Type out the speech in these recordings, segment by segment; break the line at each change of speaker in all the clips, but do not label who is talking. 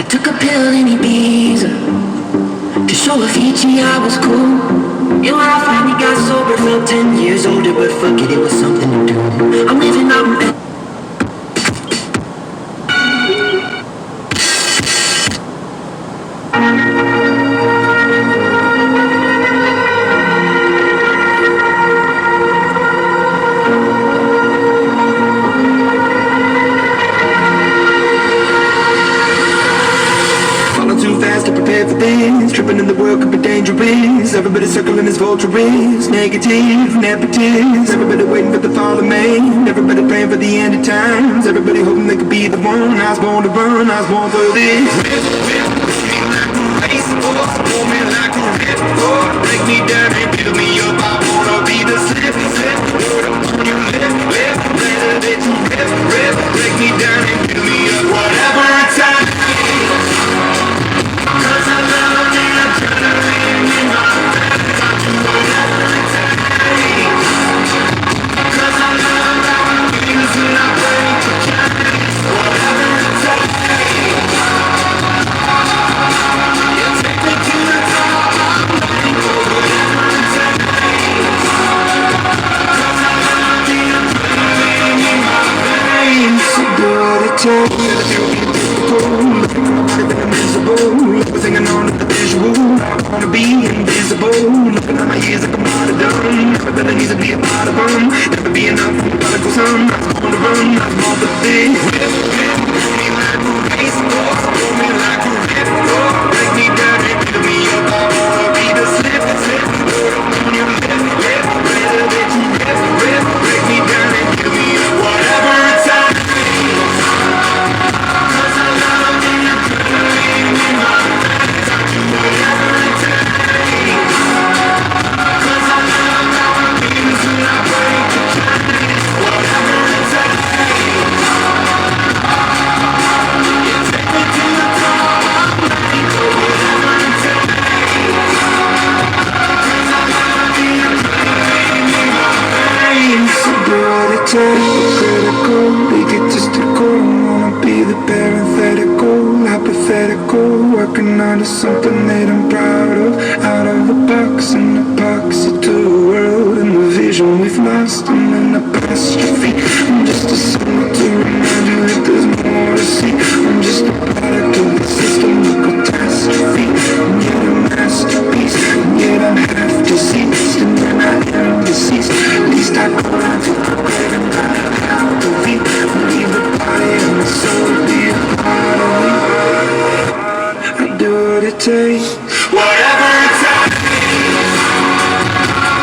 Took a pill in Ibiza to show Avicii I was cool. And when I finally got sober, felt 10 years older, but fuck it, it was something to do. I'm living out in tripping in the world could be dangerous. Everybody circling as vultures, negative, nepotist. Everybody waiting for the fall of man. Everybody praying for the end of times. Everybody hoping they could be the one. I was born to run, I was born for this. Pull me like a red bull, break me down and build me up. I wanna be the slip, on your lip, better that you rip, break me down and build me up. Whatever it's time. Cause I love the adrenaline in my veins. I do whatever it takes. Cause I love how it feels when I break the chains. Whatever it takes. You take me to the top. I'm ready for whatever it takes. Cause I love the adrenaline in my veins. So do what it takes. Everything I know, the visual. I wanna be invisible. Looking at my years like I'm out of done. Never that I need to be a part of them. Never be enough for the prodigal son. I was born to run, I was born for this. Pull me like a racehorse, pull me like a ripcord. Break me down and build me up. I wanna be the slip, on your lip, better that you rip, break me down and build me up. Whatever it's time. Cause I love the adrenaline in my veins. I do whatever it takes. Cause I love how it feels when I break the chains. Whatever it takes. You take me to the top. I'm ready for whatever it takes. Cause I love the adrenaline in my veins. So do what it takes. Critical, egotistical. Wanna be the parenthetical, hypothetical. Working on to something that I'm proud of. Out of the box, an epoxy to the world. And the vision we've lost, I'm an apostrophe. I'm just a symbol to remind you that there's more to see. I'm just a product of the system of catastrophe. And yet a masterpiece, and yet I'm half deceased. And then I am deceased. At least I go out to the grave and I have to leave. Leave the body and the soul be a part of me. I do what it takes. Whatever it takes.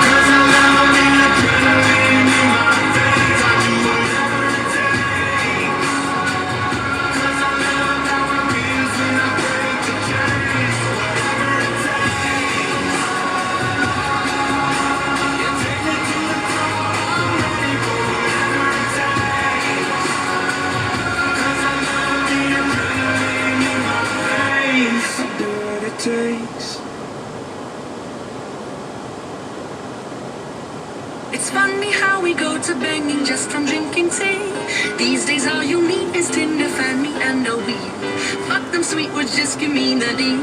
Cause I love the adrenaline in my veins. I do whatever it takes. Cause I love how it feels when I break the chains. Whatever it takes. You take me to the top. I'm ready for whatever it takes. Cause I love the adrenaline in my veins. I do what it takes.
It's funny how we go to banging just from drinking tea. These days all you need is Tinder, find me and no weed. Fuck them sweet words, just give me the D.